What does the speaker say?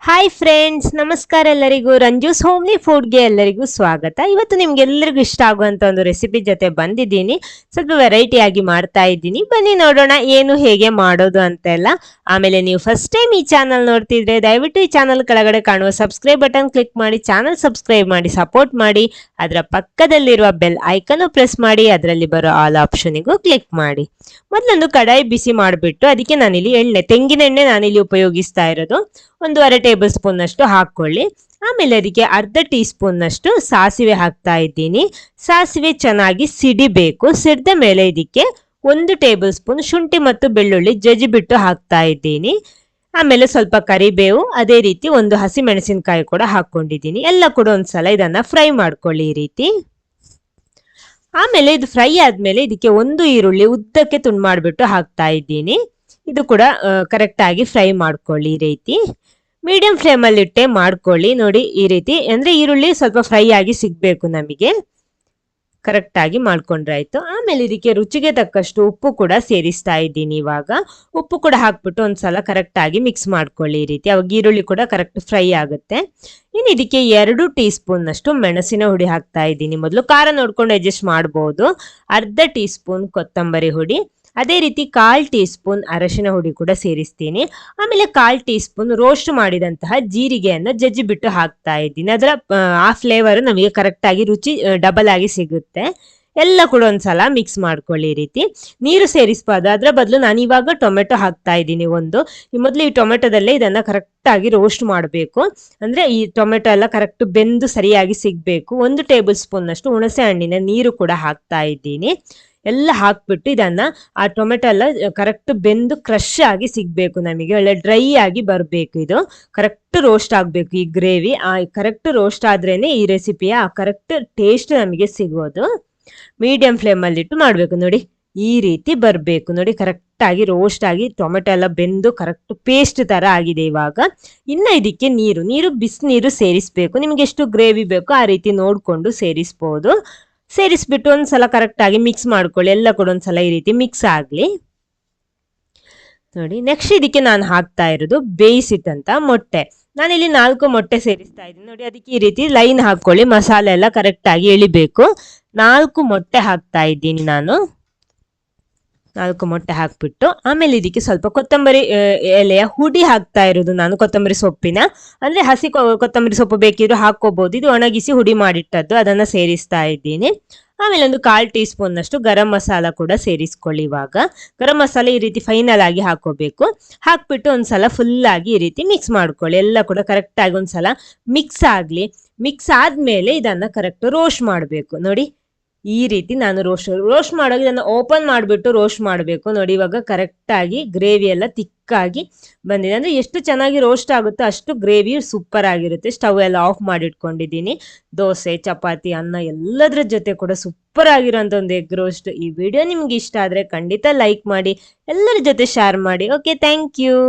Hi friends, ನಮಸ್ಕಾರ ಎಲ್ಲರಿಗೂ. ರಂಜೂಸ್ homely ಫುಡ್ಗೆ ಎಲ್ಲರಿಗೂ ಸ್ವಾಗತ. ಇವತ್ತು ನಿಮ್ಗೆಲ್ಲರಿಗೂ ಇಷ್ಟ ಆಗುವಂತ ಒಂದು ರೆಸಿಪಿ ಜೊತೆ ಬಂದಿದ್ದೀನಿ. ಸ್ವಲ್ಪ ವೆರೈಟಿ ಆಗಿ ಮಾಡ್ತಾ ಇದ್ದೀನಿ. ಬನ್ನಿ ನೋಡೋಣ ಏನು ಹೇಗೆ ಮಾಡೋದು ಅಂತೆಲ್ಲ. ಆಮೇಲೆ ನೀವು ಫಸ್ಟ್ ಟೈಮ್ ಈ ಚಾನಲ್ ನೋಡ್ತಿದ್ರೆ ದಯವಿಟ್ಟು ಈ ಚಾನಲ್ ಕೆಳಗಡೆ ಕಾಣುವ ಸಬ್ಸ್ಕ್ರೈಬ್ ಬಟನ್ ಕ್ಲಿಕ್ ಮಾಡಿ ಚಾನಲ್ ಸಬ್ಸ್ಕ್ರೈಬ್ ಮಾಡಿ ಸಪೋರ್ಟ್ ಮಾಡಿ. ಅದರ ಪಕ್ಕದಲ್ಲಿರುವ ಬೆಲ್ ಐಕನ್ ಪ್ರೆಸ್ ಮಾಡಿ, ಅದರಲ್ಲಿ ಬರೋ ಆಲ್ ಆಪ್ಷನಿಗೂ ಕ್ಲಿಕ್ ಮಾಡಿ. ಮೊದಲೊಂದು ಕಡಾಯಿ ಬಿಸಿ ಮಾಡಿಬಿಟ್ಟು ಅದಕ್ಕೆ ನಾನಿಲ್ಲಿ ತೆಂಗಿನ ಎಣ್ಣೆ ನಾನಿಲ್ಲಿ ಉಪಯೋಗಿಸ್ತಾ ಇರೋದು. 1.5 ಟೇಬಲ್ ಸ್ಪೂನ್ ಅಷ್ಟು ಹಾಕೊಳ್ಳಿ. ಆಮೇಲೆ ಅದಕ್ಕೆ ಅರ್ಧ ಟೀ ಸ್ಪೂನ್ ಅಷ್ಟು ಸಾಸಿವೆ ಹಾಕ್ತಾ ಇದ್ದೀನಿ. ಸಾಸಿವೆ ಚೆನ್ನಾಗಿ ಸಿಡಿಬೇಕು. ಸಿಡ್ದ ಮೇಲೆ ಇದಕ್ಕೆ 1 ಟೇಬಲ್ ಸ್ಪೂನ್ ಶುಂಠಿ ಮತ್ತು ಬೆಳ್ಳುಳ್ಳಿ ಜಜ್ಜಿಬಿಟ್ಟು ಹಾಕ್ತಾ ಇದ್ದೀನಿ. ಆಮೇಲೆ ಸ್ವಲ್ಪ ಕರಿಬೇವು, ಅದೇ ರೀತಿ ಒಂದು ಹಸಿ ಮೆಣಸಿನಕಾಯಿ ಕೂಡ ಹಾಕೊಂಡಿದ್ದೀನಿ. ಎಲ್ಲ ಕೂಡ ಒಂದ್ಸಲ ಇದನ್ನ ಫ್ರೈ ಮಾಡ್ಕೊಳ್ಳಿ ಈ ರೀತಿ. ಆಮೇಲೆ ಇದು ಫ್ರೈ ಆದ್ಮೇಲೆ ಇದಕ್ಕೆ 1 ಈರುಳ್ಳಿ ಉದ್ದಕ್ಕೆ ತುಂಡು ಮಾಡಿಬಿಟ್ಟು ಹಾಕ್ತಾ ಇದ್ದೀನಿ. ಇದು ಕೂಡ ಕರೆಕ್ಟ್ ಆಗಿ ಫ್ರೈ ಮಾಡ್ಕೊಳ್ಳಿ ಈ ರೀತಿ. ಮೀಡಿಯಂ ಫ್ಲೇಮಲ್ಲಿ ಇಟ್ಟೆ ಮಾಡ್ಕೊಳ್ಳಿ. ನೋಡಿ ಈ ರೀತಿ, ಅಂದ್ರೆ ಈರುಳ್ಳಿ ಸ್ವಲ್ಪ ಫ್ರೈ ಆಗಿ ಸಿಗ್ಬೇಕು ನಮಗೆ. ಕರೆಕ್ಟ್ ಆಗಿ ಮಾಡ್ಕೊಂಡ್ರೆ ಆಯ್ತು. ಆಮೇಲೆ ಇದಕ್ಕೆ ರುಚಿಗೆ ತಕ್ಕಷ್ಟು ಉಪ್ಪು ಕೂಡ ಸೇರಿಸ್ತಾ ಇದ್ದೀನಿ. ಇವಾಗ ಉಪ್ಪು ಕೂಡ ಹಾಕ್ಬಿಟ್ಟು ಒಂದ್ಸಲ ಕರೆಕ್ಟ್ ಆಗಿ ಮಿಕ್ಸ್ ಮಾಡ್ಕೊಳ್ಳಿ ಈ ರೀತಿ. ಅವಾಗ ಈರುಳ್ಳಿ ಕೂಡ ಕರೆಕ್ಟ್ ಫ್ರೈ ಆಗುತ್ತೆ. ಇನ್ನು ಇದಕ್ಕೆ 2 ಟೀ ಸ್ಪೂನ್ ಅಷ್ಟು ಮೆಣಸಿನ ಹುಡಿ ಹಾಕ್ತಾ ಇದ್ದೀನಿ. ಮೊದಲು ಖಾರ ನೋಡ್ಕೊಂಡು ಅಡ್ಜಸ್ಟ್ ಮಾಡ್ಬೋದು. ಅರ್ಧ ಟೀ ಸ್ಪೂನ್ ಕೊತ್ತಂಬರಿ ಹುಡಿ, ಅದೇ ರೀತಿ 1/4 ಟೀ ಸ್ಪೂನ್ ಅರಶಿನ ಹುಡಿ ಕೂಡ ಸೇರಿಸ್ತೀನಿ. ಆಮೇಲೆ 1/4 ಟೀ ಸ್ಪೂನ್ ರೋಸ್ಟ್ ಮಾಡಿದಂತಹ ಜೀರಿಗೆಯನ್ನು ಜಜ್ಜಿಬಿಟ್ಟು ಹಾಕ್ತಾ ಇದ್ದೀನಿ. ಅದರ ಆ ಫ್ಲೇವರ್ ನಮಗೆ ಕರೆಕ್ಟ್ ಆಗಿ ರುಚಿ ಡಬಲ್ ಆಗಿ ಸಿಗುತ್ತೆ. ಎಲ್ಲ ಕೂಡ ಒಂದ್ಸಲ ಮಿಕ್ಸ್ ಮಾಡ್ಕೊಳ್ಳಿ ಈ ರೀತಿ. ನೀರು ಸೇರಿಸಬಾರ್ದು, ಅದರ ಬದಲು ನಾನು ಇವಾಗ ಟೊಮೆಟೊ ಹಾಕ್ತಾ ಇದ್ದೀನಿ. ಮೊದಲು ಈ ಟೊಮೆಟೊದಲ್ಲೇ ಇದನ್ನ ಕರೆಕ್ಟ್ ಆಗಿ ರೋಸ್ಟ್ ಮಾಡಬೇಕು. ಅಂದ್ರೆ ಈ ಟೊಮೆಟೊ ಎಲ್ಲ ಕರೆಕ್ಟ್ ಬೆಂದು ಸರಿಯಾಗಿ ಸಿಗ್ಬೇಕು. 1 ಟೇಬಲ್ ಸ್ಪೂನ್ ಅಷ್ಟು ಹುಣಸೆ ಹಣ್ಣಿನ ನೀರು ಕೂಡ ಹಾಕ್ತಾ ಇದ್ದೀನಿ. ಎಲ್ಲ ಹಾಕ್ಬಿಟ್ಟು ಇದನ್ನ ಆ ಟೊಮೆಟೊ ಎಲ್ಲ ಕರೆಕ್ಟ್ ಬೆಂದು ಕ್ರಶ್ ಆಗಿ ಸಿಗ್ಬೇಕು. ನಮಗೆ ಒಳ್ಳೆ ಡ್ರೈ ಆಗಿ ಬರಬೇಕು. ಇದು ಕರೆಕ್ಟ್ ರೋಸ್ಟ್ ಆಗಬೇಕು. ಈ ಗ್ರೇವಿ ಕರೆಕ್ಟ್ ರೋಸ್ಟ್ ಆದ್ರೇನೆ ಈ ರೆಸಿಪಿಯ ಕರೆಕ್ಟ್ ಟೇಸ್ಟ್ ನಮಗೆ ಸಿಗೋದು. ಮೀಡಿಯಂ ಫ್ಲೇಮಲ್ಲಿ ಇಟ್ಟು ಮಾಡಬೇಕು. ನೋಡಿ ಈ ರೀತಿ ಬರಬೇಕು. ನೋಡಿ ಕರೆಕ್ಟ್ ಆಗಿ ರೋಸ್ಟ್ ಆಗಿ ಟೊಮೆಟೊ ಎಲ್ಲ ಬೆಂದು ಕರೆಕ್ಟ್ ಪೇಸ್ಟ್ ತರ ಆಗಿದೆ. ಇವಾಗ ಇನ್ನು ಇದಕ್ಕೆ ನೀರು ಬಿಸಿನೀರು ಸೇರಿಸಬೇಕು. ನಿಮ್ಗೆ ಎಷ್ಟು ಗ್ರೇವಿ ಬೇಕೋ ಆ ರೀತಿ ನೋಡ್ಕೊಂಡು ಸೇರಿಸಬಹುದು. ಸೇರಿಸ್ಬಿಟ್ಟು ಒಂದ್ಸಲ ಕರೆಕ್ಟ್ ಆಗಿ ಮಿಕ್ಸ್ ಮಾಡ್ಕೊಳ್ಳಿ. ಎಲ್ಲ ಕೂಡ ಒಂದ್ಸಲ ಈ ರೀತಿ ಮಿಕ್ಸ್ ಆಗ್ಲಿ. ನೋಡಿ ನೆಕ್ಸ್ಟ್ ಇದಕ್ಕೆ ನಾನು ಹಾಕ್ತಾ ಇರೋದು ಬೇಯಿಸಿಟ್ಟಂತ ಮೊಟ್ಟೆ. ನಾನಿಲ್ಲಿ 4 ಮೊಟ್ಟೆ ಸೇರಿಸ್ತಾ ಇದ್ದೀನಿ. ನೋಡಿ ಅದಕ್ಕೆ ಈ ರೀತಿ ಲೈನ್ ಹಾಕೊಳ್ಳಿ. ಮಸಾಲೆ ಎಲ್ಲ ಕರೆಕ್ಟ್ ಆಗಿ ಎಳಿಬೇಕು. 4 ಮೊಟ್ಟೆ ಹಾಕ್ತಾ ಇದ್ದೀನಿ ನಾನು. 4 ಮೊಟ್ಟೆ ಹಾಕ್ಬಿಟ್ಟು ಆಮೇಲೆ ಇದಕ್ಕೆ ಸ್ವಲ್ಪ ಕೊತ್ತಂಬರಿ ಎಲೆಯ ಹುಡಿ ಹಾಕ್ತಾ ಇರೋದು ನಾನು. ಕೊತ್ತಂಬರಿ ಸೊಪ್ಪಿನ, ಅಂದ್ರೆ ಹಸಿ ಕೊತ್ತಂಬರಿ ಸೊಪ್ಪು ಬೇಕಿದ್ರು ಹಾಕೋಬಹುದು. ಇದು ಒಣಗಿಸಿ ಹುಡಿ ಮಾಡಿಟ್ಟದ್ದು, ಅದನ್ನ ಸೇರಿಸ್ತಾ ಇದ್ದೀನಿ. ಆಮೇಲೆ ಒಂದು 1/4 ಟೀ ಸ್ಪೂನ್ ಅಷ್ಟು ಗರಂ ಮಸಾಲ ಕೂಡ ಸೇರಿಸ್ಕೊಳ್ಳಿ. ಇವಾಗ ಗರಂ ಮಸಾಲೆ ಈ ರೀತಿ ಫೈನಲ್ ಆಗಿ ಹಾಕೋಬೇಕು. ಹಾಕ್ಬಿಟ್ಟು ಒಂದ್ಸಲ ಫುಲ್ ಆಗಿ ಈ ರೀತಿ ಮಿಕ್ಸ್ ಮಾಡ್ಕೊಳ್ಳಿ. ಎಲ್ಲ ಕೂಡ ಕರೆಕ್ಟ್ ಆಗಿ ಒಂದ್ಸಲ ಮಿಕ್ಸ್ ಆಗ್ಲಿ. ಮಿಕ್ಸ್ ಆದ್ಮೇಲೆ ಇದನ್ನ ಕರೆಕ್ಟ್ ರೋಸ್ಟ್ ಮಾಡಬೇಕು. ನೋಡಿ ಈ ರೀತಿ ನಾನು ರೋಸ್ಟ್ ಮಾಡುವಾಗ ಇದನ್ನ ಓಪನ್ ಮಾಡಿಬಿಟ್ಟು ರೋಸ್ಟ್ ಮಾಡಬೇಕು. ನೋಡಿ ಇವಾಗ ಕರೆಕ್ಟ್ ಆಗಿ ಗ್ರೇವಿ ಎಲ್ಲ ತಿಕ್ಕಾಗಿ ಬಂದಿದೆ. ಅಂದ್ರೆ ಎಷ್ಟು ಚೆನ್ನಾಗಿ ರೋಸ್ಟ್ ಆಗುತ್ತೋ ಅಷ್ಟು ಗ್ರೇವಿ ಸೂಪರ್ ಆಗಿರುತ್ತೆ. ಸ್ಟವ್ ಎಲ್ಲ ಆಫ್ ಮಾಡಿಟ್ಕೊಂಡಿದ್ದೀನಿ. ದೋಸೆ, ಚಪಾತಿ, ಅನ್ನ ಎಲ್ಲದರ ಜೊತೆ ಕೂಡ ಸೂಪರ್ ಆಗಿರೋಂಥ ಒಂದು ಎಗ್ ರೋಸ್ಟ್. ಈ ವಿಡಿಯೋ ನಿಮ್ಗೆ ಇಷ್ಟ ಆದ್ರೆ ಖಂಡಿತ ಲೈಕ್ ಮಾಡಿ, ಎಲ್ಲರ ಜೊತೆ ಶೇರ್ ಮಾಡಿ. Okay, thank you.